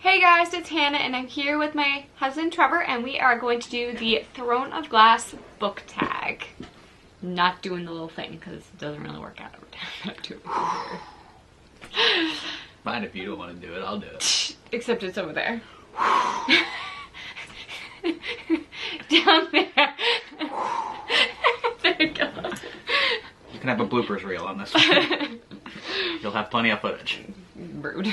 Hey guys, it's Hannah and I'm here with my husband Trevor and we are going to do the Throne of Glass book tag. Not doing the little thing because it doesn't really work out every time I do it. Fine, if you don't want to do it, I'll do it. Except it's over there. Down there. There it goes. You can have a bloopers reel on this one. You'll have plenty of footage. Rude.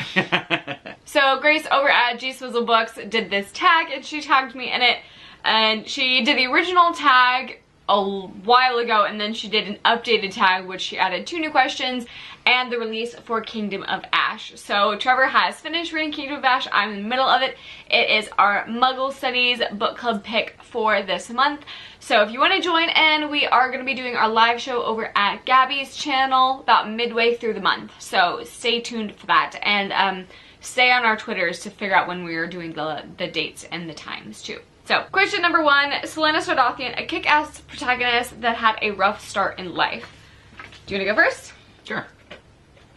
So Grace over at G Swizzle Books did this tag and she tagged me in it, and she did the original tag a while ago and then she did an updated tag which she added 2 new questions and the release for Kingdom of Ash. So Trevor has finished reading Kingdom of Ash. I'm in the middle of it. It is our Muggle Studies book club pick for this month. So if you want to join in, we are going to be doing our live show over at Gabby's channel about midway through the month. So stay tuned for that, and stay on our Twitters to figure out when we are doing the dates and the times too. So, question number 1, Selena Sardathian, a kick-ass protagonist that had a rough start in life. Do you want to go first? Sure.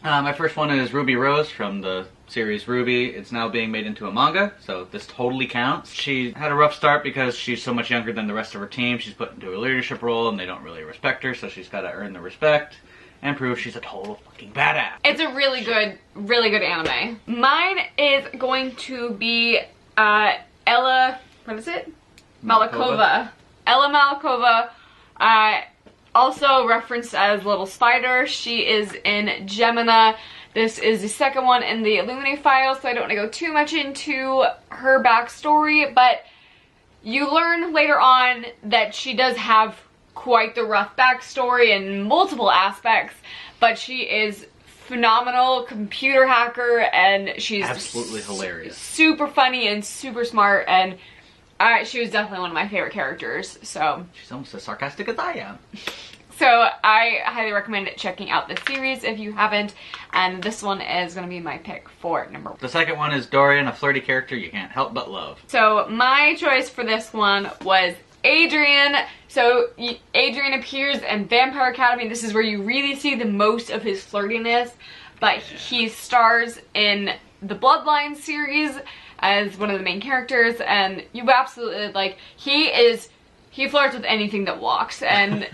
My first one is Ruby Rose from the series Ruby. It's now being made into a manga, so this totally counts. She had a rough start because she's so much younger than the rest of her team. She's put into a leadership role and they don't really respect her, so she's got to earn the respect and prove she's a total fucking badass. It's a really good anime. Mine is going to be Ella, what is it? Malakova. Ella Malakova, also referenced as Little Spider. She is in Gemina. This is the second one in the Illuminate files, so I don't want to go too much into her backstory, but you learn later on that she does have quite the rough backstory in multiple aspects, but she is phenomenal computer hacker and she's absolutely hilarious. Super funny and super smart, and she was definitely one of my favorite characters. So she's almost as sarcastic as I am. So I highly recommend checking out this series if you haven't, and this one is going to be my pick for number 1. The second one is Dorian, a flirty character you can't help but love. So my choice for this one was Adrian. So Adrian appears in Vampire Academy. This is where you really see the most of his flirtiness, but he stars in the Bloodline series as one of the main characters, and you absolutely, like, he flirts with anything that walks, and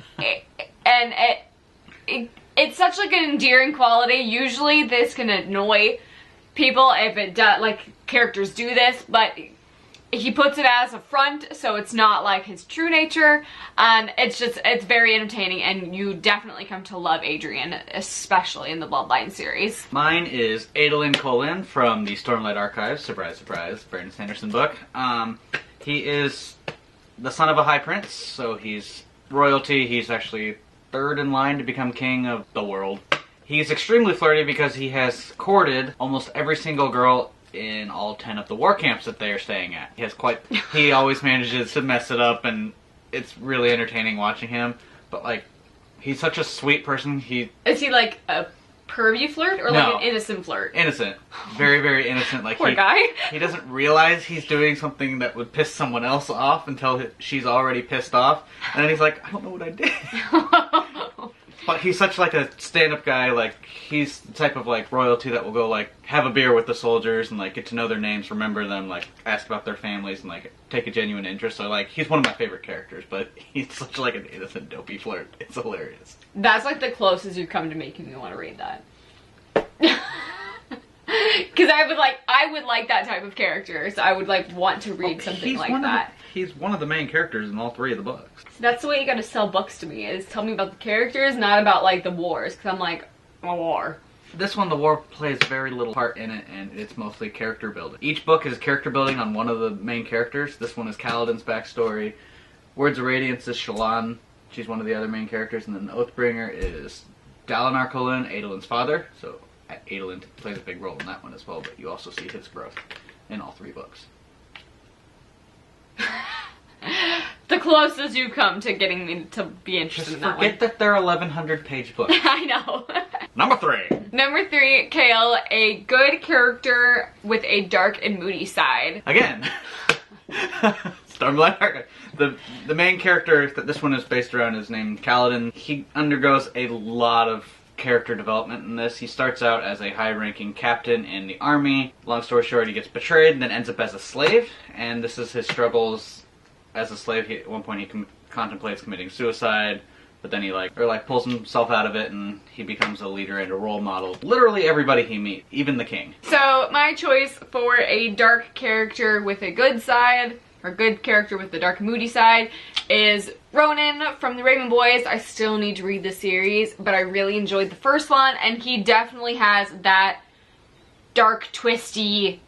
it's such like an endearing quality. Usually this can annoy people if it does, like, characters do this, but he puts it as a front, so it's not like his true nature, and it's very entertaining, and you definitely come to love Adrian, especially in the Bloodline series. Mine is Adolin Colin from the Stormlight Archives. Surprise, surprise, Brandon Sanderson book. He is the son of a high prince, so he's royalty. He's actually 3rd in line to become king of the world. He's extremely flirty because he has courted almost every single girl in all 10 of the war camps that they are staying at. He always manages to mess it up, and it's really entertaining watching him. But, like, he's such a sweet person. Is he like a pervy flirt or like an innocent flirt? Innocent. Very, very innocent. Like, poor guy. He doesn't realize he's doing something that would piss someone else off until she's already pissed off. And then he's like, I don't know what I did. But he's such like a stand-up guy. Like, he's the type of like royalty that will go like have a beer with the soldiers and like get to know their names, remember them, like ask about their families, and like take a genuine interest. So like he's one of my favorite characters, but he's such like an innocent dopey flirt. It's hilarious. That's like the closest you've come to making me want to read that. Because I would like that type of character, so I would like want to read something like that. He's one of the main characters in all 3 of the books. That's the way you gotta sell books to me, is tell me about the characters, not about like the wars, because I'm like, a war. This one, the war plays very little part in it, and it's mostly character building. Each book is character building on one of the main characters. This one is Kaladin's backstory. Words of Radiance is Shallan. She's one of the other main characters, and then the Oathbringer is Dalinar Kholin, Adolin's father. So Adolin plays a big role in that one as well, but you also see his growth in all 3 books. The closest you come to getting me to be interested in that one. Forget that they're 1,100-page books. I know. Number 3. Number 3, Kale, a good character with a dark and moody side. Again. Stormlight Archive. The main character that this one is based around is named Kaladin. He undergoes a lot of character development in this. He starts out as a high-ranking captain in the army. Long story short, he gets betrayed and then ends up as a slave. And this is his struggles as a slave. At one point, he contemplates committing suicide, but then he pulls himself out of it, and he becomes a leader and a role model. Literally everybody he meets, even the king. So my choice for a dark character with a good side, or good character with the dark moody side, is Ronan from the Raven Boys. I still need to read the series, but I really enjoyed the first one, and he definitely has that dark, twisty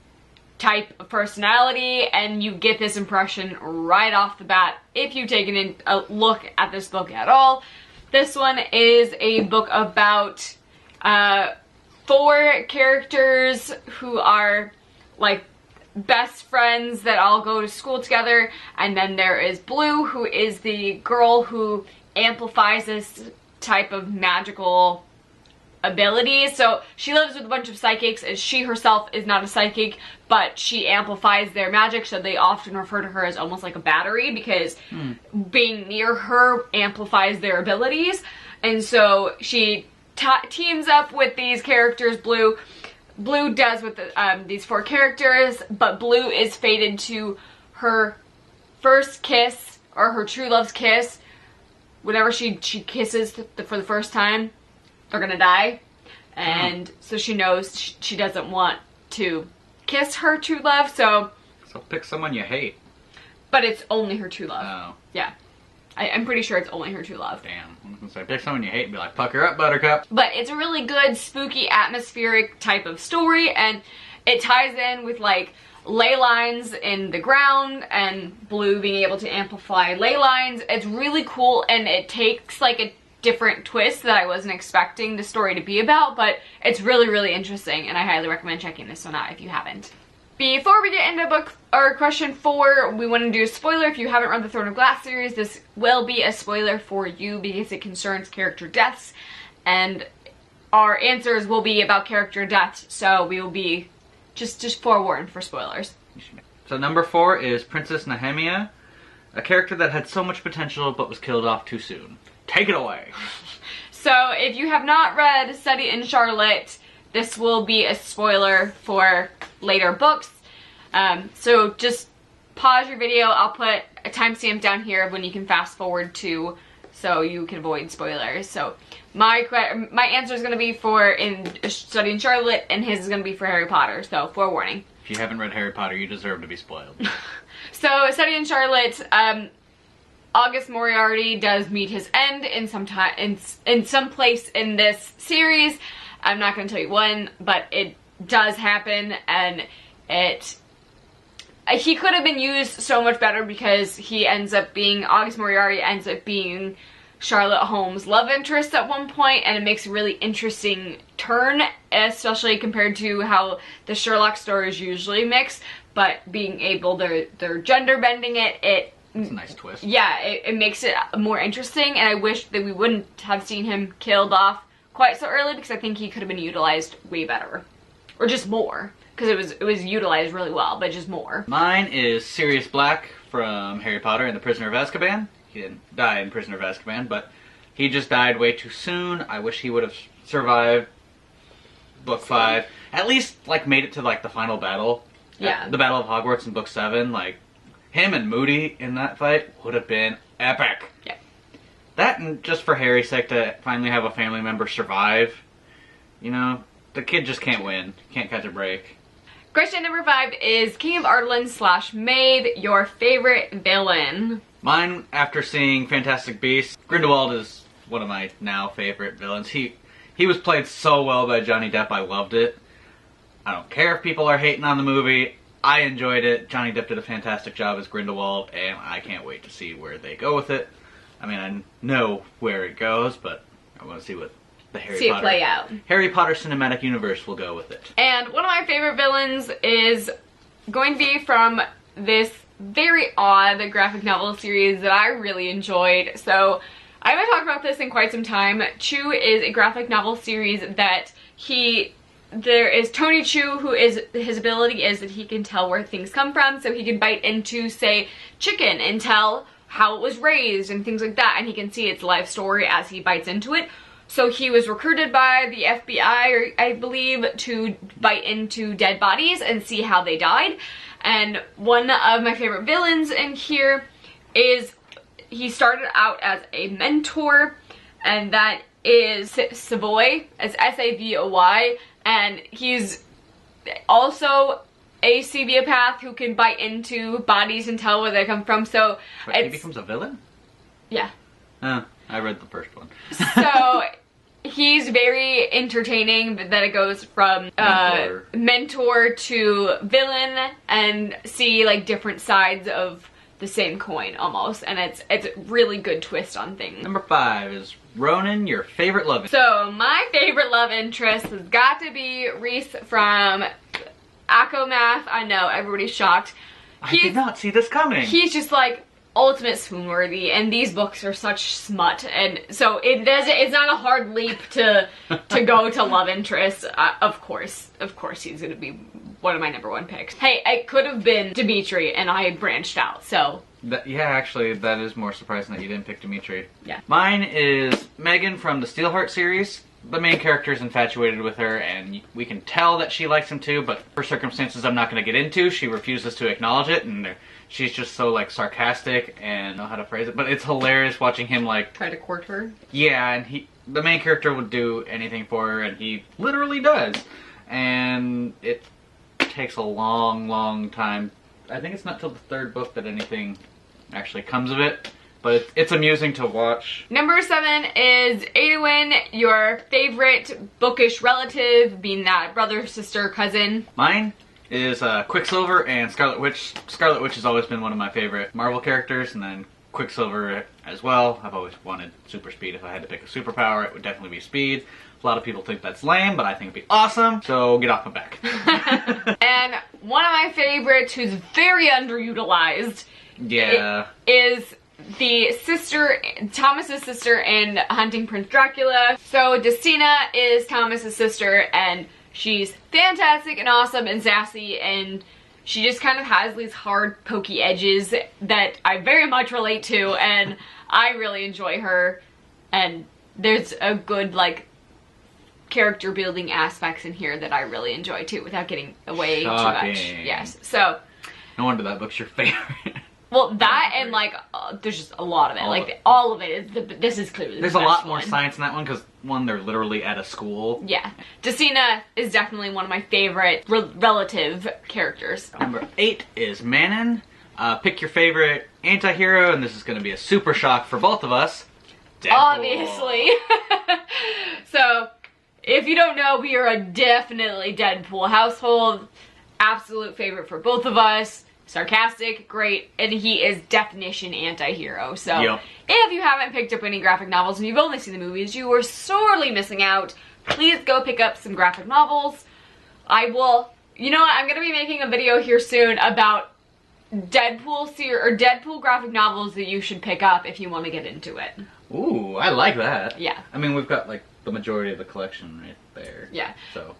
type of personality, and you get this impression right off the bat if you've taken a look at this book at all. This one is a book about 4 characters who are like best friends that all go to school together, and then there is Blue, who is the girl who amplifies this type of magical abilities. So she lives with a bunch of psychics, and she herself is not a psychic, but she amplifies their magic, so they often refer to her as almost like a battery, because being near her amplifies their abilities. And so she teams up with these characters. Blue does with these 4 characters, but Blue is fated to her first kiss, or her true love's kiss. Whenever she kisses for the first time, they're gonna die. And so she knows she doesn't want to kiss her true love, so pick someone you hate. But it's only her true love. Oh. Yeah. I'm pretty sure it's only her true love. Damn. I was gonna say, pick someone you hate and be like, fuck her up, Buttercup. But it's a really good, spooky, atmospheric type of story, and it ties in with like ley lines in the ground and Blue being able to amplify ley lines. It's really cool, and it takes like a different twist that I wasn't expecting the story to be about, but it's really, really interesting, and I highly recommend checking this one out if you haven't. Before we get into book or question 4, we want to do a spoiler. If you haven't read the Throne of Glass series, this will be a spoiler for you because it concerns character deaths, and our answers will be about character deaths, so we will be just forewarned for spoilers. So number 4 is Princess Nehemia, a character that had so much potential but was killed off too soon. Take it away. So if you have not read Study in Charlotte, this will be a spoiler for later books. So just pause your video. I'll put a timestamp down here of when you can fast forward to, so you can avoid spoilers. So my answer is going to be for in Study in Charlotte, and his is going to be for Harry Potter. So forewarning. If you haven't read Harry Potter, you deserve to be spoiled. So Study in Charlotte, August Moriarty does meet his end in some place in this series. I'm not going to tell you when, but it does happen, and he could have been used so much better, because August Moriarty ends up being Charlotte Holmes' love interest at one point, and it makes a really interesting turn, especially compared to how the Sherlock stories usually mix. But being able, they're gender bending it's a nice twist. Yeah, it makes it more interesting, and I wish that we wouldn't have seen him killed off quite so early, because I think he could have been utilized way better. Or just more, because it was utilized really well, but just more. Mine is Sirius Black from Harry Potter and the Prisoner of Azkaban. He didn't die in Prisoner of Azkaban, but he just died way too soon. I wish he would have survived book 5. At least, made it to, the final battle. Yeah. The Battle of Hogwarts in book 7. Him and Moody in that fight would have been epic. Yeah. That, and just for Harry's sake, to finally have a family member survive. You know, the kid just can't win. Can't catch a break. Question number 5 is King of Ardenland / Maeve, your favorite villain? Mine, after seeing Fantastic Beasts, Grindelwald is one of my now favorite villains. He was played so well by Johnny Depp, I loved it. I don't care if people are hating on the movie. I enjoyed it. Johnny Depp did a fantastic job as Grindelwald, and I can't wait to see where they go with it. I mean, I know where it goes, but I want to see what the Harry Potter cinematic universe will go with it. And one of my favorite villains is going to be from this very odd graphic novel series that I really enjoyed. So I haven't talked about this in quite some time. Chew is a graphic novel series that there is Tony Chew, who is, his ability is that he can tell where things come from, so he can bite into, say, chicken and tell how it was raised and things like that, and he can see its life story as he bites into it. So he was recruited by the FBI, or I believe, to bite into dead bodies and see how they died. And one of my favorite villains in here is, he started out as a mentor, and that is Savoy, as Savoy, and he's also a Cebiopath who can bite into bodies and tell where they come from. So Wait, he becomes a villain? Yeah. I read the first one. So he's very entertaining, that it goes from mentor to villain, and see like different sides of the same coin almost, and it's a really good twist on things. Number 5 is Ronan, your favorite love interest. So my favorite love interest has got to be Reese from Acomath. I know, everybody's shocked. I did not see this coming. He's just like ultimate swoon worthy, and these books are such smut, and so it's not a hard leap to go to love interest. Of course he's gonna be one of my number 1 picks. Hey, it could have been Dimitri, and I branched out, so. Yeah, actually, that is more surprising that you didn't pick Dimitri. Yeah. Mine is Megan from the Steelheart series. The main character is infatuated with her, and we can tell that she likes him too, but for circumstances I'm not going to get into, she refuses to acknowledge it, and she's just so, like, sarcastic and know how to phrase it, but it's hilarious watching him, like... Try to court her? Yeah, and the main character would do anything for her, and he literally does. And it takes a long, long time. I think it's not till the 3rd book that anything actually comes of it, but it's amusing to watch. Number 7 is Adwin, your favorite bookish relative, being that brother, sister, cousin. Mine is Quicksilver and Scarlet Witch. Scarlet Witch has always been one of my favorite Marvel characters, and then Quicksilver as well. I've always wanted super speed. If I had to pick a superpower, it would definitely be speed. A lot of people think that's lame, but I think it'd be awesome, so get off my back. And one of my favorites, who's very underutilized, is the sister, Thomas's sister in Hunting Prince Dracula. So Destina is Thomas's sister, and she's fantastic and awesome and sassy, and she just kind of has these hard, pokey edges that I very much relate to, and I really enjoy her. And there's a good, like, character building aspects in here that I really enjoy too, without getting away too much. Yes, so. No wonder that book's your favorite. Well, that and like, there's just a lot of it. All of it. This is clearly There's a lot more science in that one, because one, they're literally at a school. Yeah. Destina is definitely one of my favorite relative characters. Number 8 is Manon. Pick your favorite anti-hero, and this is going to be a super shock for both of us. Deadpool. Obviously. So, if you don't know, we are a definitely Deadpool household. Absolute favorite for both of us. Sarcastic, great, and he is definition anti-hero. So, if you haven't picked up any graphic novels and you've only seen the movies, you are sorely missing out. Please go pick up some graphic novels. I will, you know what, I'm going to be making a video here soon about Deadpool graphic novels that you should pick up if you want to get into it. Ooh, I like that. Yeah. I mean, we've got, like, the majority of the collection right there. Yeah. So.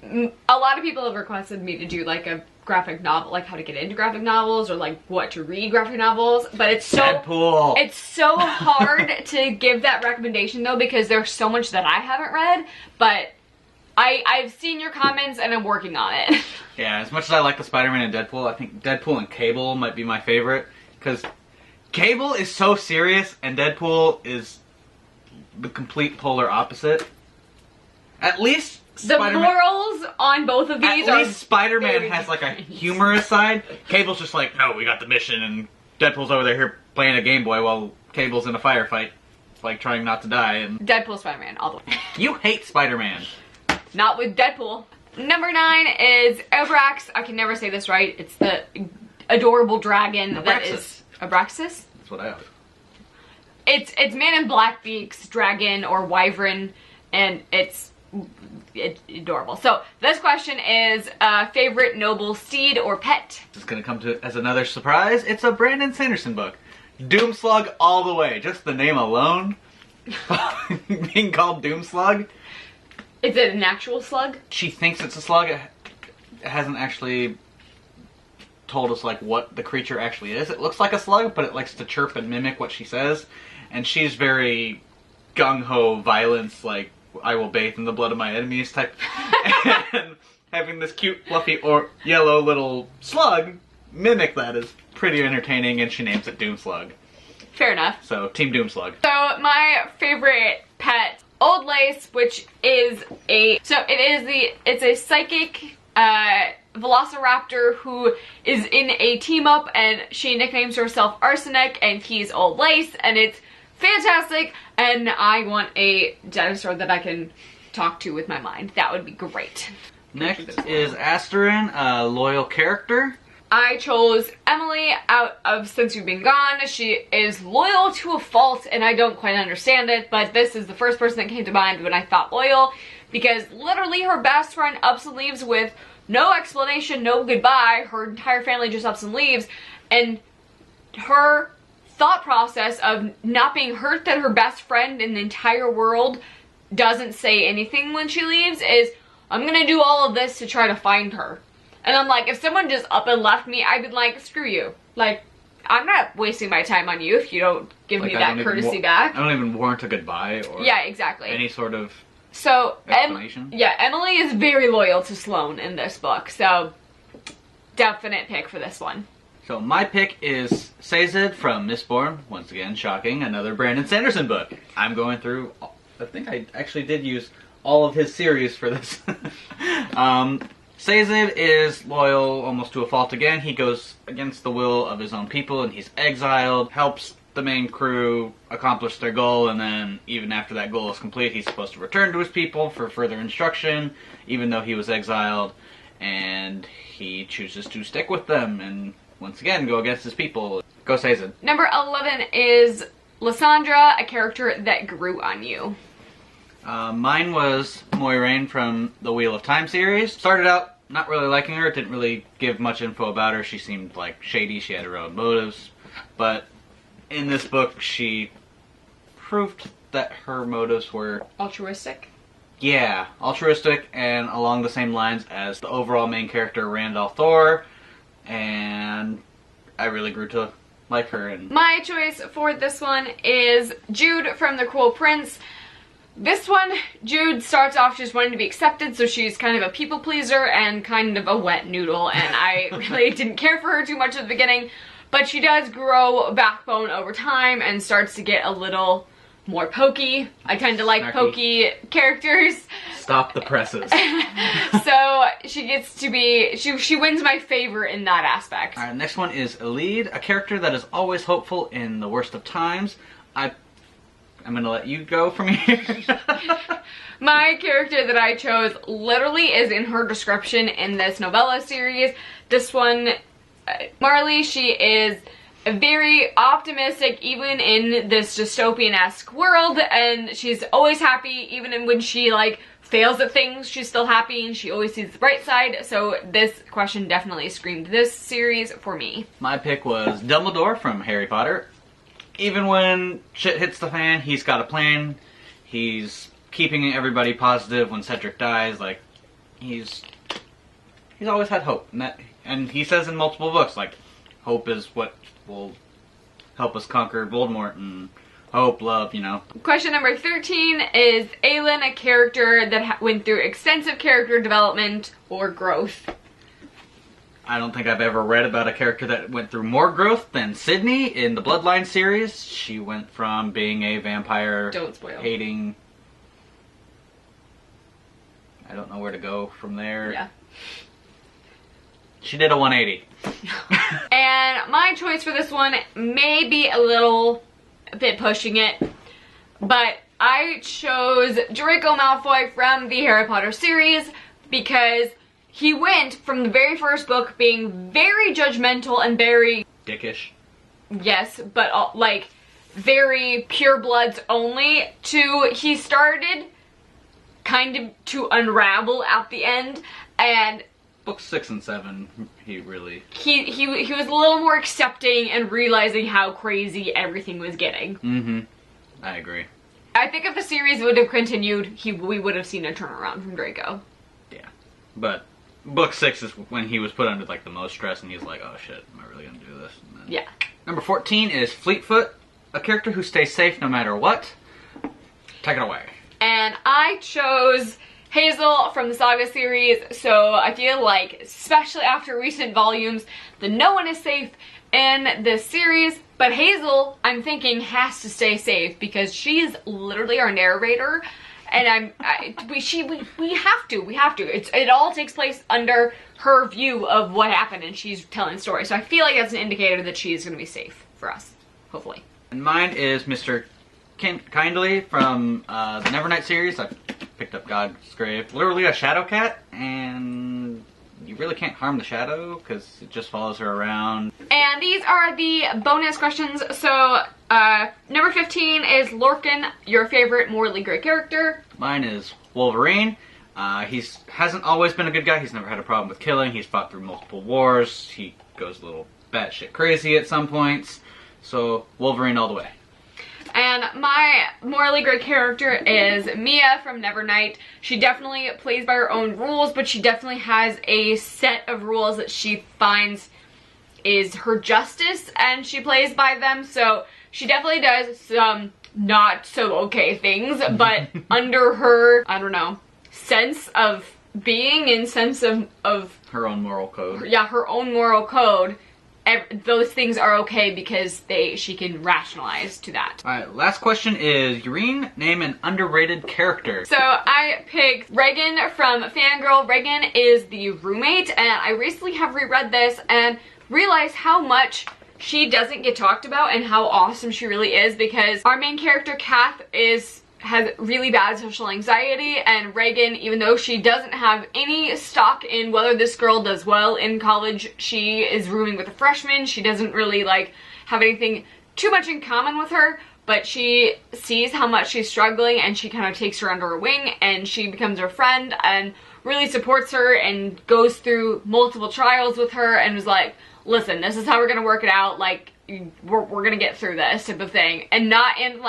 A lot of people have requested me to do, like, a graphic novel, like how to get into graphic novels, or like what to read graphic novels, but it's so Deadpool. It's so hard to give that recommendation though, because there's so much that I haven't read, but I've seen your comments and I'm working on it. Yeah, as much as I like the Spider-Man and Deadpool, I think Deadpool and Cable might be my favorite, because Cable is so serious and Deadpool is the complete polar opposite. At least the morals on both of these are... At least Spider-Man has like a humorous side. Cable's just like, no, we got the mission, and Deadpool's over there here playing a Game Boy while Cable's in a firefight, like trying not to die. And Deadpool, Spider-Man, all the way. You hate Spider-Man. Not with Deadpool. Number 9 is Abrax. I can never say this right. It's the adorable dragon that is... Abraxas? That's what I always... It's Man in Blackbeak's dragon or wyvern, and it's adorable. So this question is favorite noble steed or pet? This is gonna come to as another surprise. It's a Brandon Sanderson book. Doomslug all the way. Just the name alone. Being called Doomslug. Is it an actual slug? She thinks it's a slug. It hasn't actually told us like what the creature actually is. It looks like a slug, but it likes to chirp and mimic what she says. And she's very gung-ho violence, like I will bathe in the blood of my enemies type. And having this cute, fluffy, or yellow little slug mimic that is pretty entertaining, and she names it Doomslug. Fair enough. So, Team Doomslug. So my favorite pet, Old Lace, which is it's a psychic velociraptor who is in a team up, and she nicknames herself Arsenic, and he's Old Lace, and it's fantastic, and I want a dinosaur that I can talk to with my mind. That would be great. Next is Asterin, a loyal character. I chose Emily out of Since You've Been Gone. She is loyal to a fault, and I don't quite understand it, but this is the first person that came to mind when I thought loyal, because literally her best friend ups and leaves with no explanation, no goodbye. Her entire family just ups and leaves, and her thought process of not being hurt that her best friend in the entire world doesn't say anything when she leaves is, I'm gonna do all of this to try to find her. And I'm like, if someone just up and left me, I'd be like, screw you. Like, I'm not wasting my time on you if you don't give me that courtesy back. I don't even warrant a goodbye or yeah, exactly. any sort of explanation. Emily is very loyal to Sloane in this book, so definite pick for this one. So my pick is Sazed from Mistborn. Once again, shocking, another Brandon Sanderson book. I'm going through, I think I actually did use all of his series for this. Sazed is loyal almost to a fault again. He goes against the will of his own people, and he's exiled, helps the main crew accomplish their goal, and then even after that goal is complete, he's supposed to return to his people for further instruction, even though he was exiled, and he chooses to stick with them, and once again, go against his people. Go Sazed. Number 11 is Lysandra, a character that grew on you. Mine was Moiraine from the Wheel of Time series. Started out not really liking her, didn't really give much info about her. She seemed like shady, she had her own motives. But in this book, she proved that her motives were altruistic. Yeah, altruistic, and along the same lines as the overall main character, Rand al'Thor. And I really grew to like her. And my choice for this one is Jude from The Cruel Prince. This one, Jude starts off just wanting to be accepted, so she's kind of a people pleaser and kind of a wet noodle, and I really didn't care for her too much at the beginning, but she does grow a backbone over time and starts to get a little more pokey. I tend to like snarky, pokey characters. Stop the presses. So she gets to be, she wins my favor in that aspect. Alright, next one is Elide, a character that is always hopeful in the worst of times. I'm gonna let you go from here. My character that I chose literally is in her description in this novella series. This one, Marley, she is very optimistic even in this dystopian-esque world, and she's always happy even when she like fails at things, she's still happy and she always sees the bright side. So this question definitely screamed this series for me. My pick was Dumbledore from Harry Potter. Even when shit hits the fan, he's got a plan. He's keeping everybody positive when Cedric dies. Like, he's always had hope. And he says in multiple books, like, hope is what will help us conquer Voldemort, and hope, love, you know. Question number 13 is Aelin, a character that went through extensive character development or growth. I don't think I've ever read about a character that went through more growth than Sydney in the Bloodline series. She went from being a vampire, don't spoil, hating, I don't know where to go from there. Yeah. She did a 180. And my choice for this one may be a bit pushing it, but I chose Draco Malfoy from the Harry Potter series because he went from the very first book being very judgmental and very dickish. Yes, but like very purebloods only to he started kind of to unravel at the end, and Books 6 and 7, he really he was a little more accepting and realizing how crazy everything was getting. Mm-hmm. I agree. I think if the series would have continued, we would have seen a turnaround from Draco. Yeah, but Book 6 is when he was put under like the most stress, and he's like, "Oh shit, am I really gonna do this?" And then... Yeah. Number 14 is Fleetfoot, a character who stays safe no matter what. Take it away. and I chose Hazel from the Saga series, so I feel like, especially after recent volumes, that no one is safe in this series, but Hazel, I'm thinking, has to stay safe because she's literally our narrator, and we have to. It all takes place under her view of what happened, and she's telling the story, so I feel like that's an indicator that she's going to be safe for us, hopefully. And mine is Mr. Kindly from the Nevernight series. I picked up God's Grave. Literally a shadow cat, and you really can't harm the shadow because it just follows her around. And these are the bonus questions. So number 15 is Lorcan, your favorite morally gray character. Mine is Wolverine. He hasn't always been a good guy. He's never had a problem with killing. He's fought through multiple wars. He goes a little batshit crazy at some points. So Wolverine all the way. And my morally gray character is Mia from Nevernight. She definitely plays by her own rules, but she definitely has a set of rules that she finds is her justice, and she plays by them. So she definitely does some not so okay things, but under her, I don't know, sense of being and sense of her own moral code. Yeah, her own moral code. Those things are okay because she can rationalize to that. Alright, last question is, Eurene, name an underrated character. So I picked Reagan from Fangirl. Reagan is the roommate, and I recently have reread this and realized how much she doesn't get talked about and how awesome she really is, because our main character, Kath, has really bad social anxiety, and Reagan, even though she doesn't have any stock in whether this girl does well in college, she is rooming with a freshman. She doesn't really have anything too much in common with her, but she sees how much she's struggling and she kind of takes her under her wing, and she becomes her friend and really supports her and goes through multiple trials with her and was like, listen, this is how we're gonna work it out, we're gonna get through this type of thing, and not in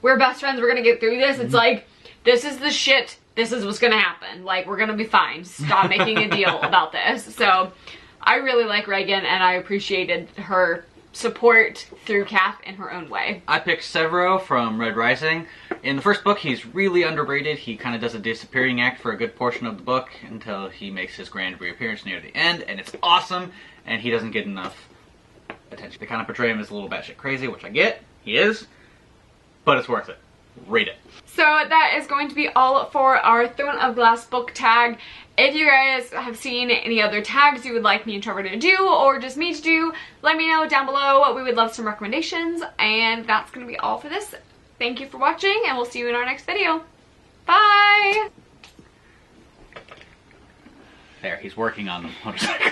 we're best friends, we're gonna get through this. It's like, this is the shit, this is what's gonna happen. We're gonna be fine. Stop making a deal about this. So, I really like Reagan, and I appreciated her support through Kath in her own way. I picked Severo from Red Rising. In the first book, he's really underrated. He kind of does a disappearing act for a good portion of the book until he makes his grand reappearance near the end, and it's awesome, and he doesn't get enough attention. They kind of portray him as a little batshit crazy, which I get. He is. But it's worth it. Read it. So that is going to be all for our Throne of Glass book tag. If you guys have seen any other tags you would like me and Trevor to do, or just me to do, let me know down below. We would love some recommendations. And that's going to be all for this. Thank you for watching, and we'll see you in our next video. Bye! There, he's working on the motorcycle.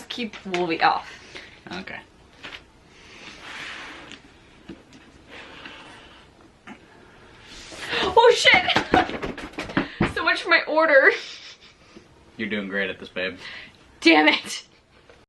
Keep Wolvie off. Okay. Oh shit! So much for my order. You're doing great at this, babe. Damn it.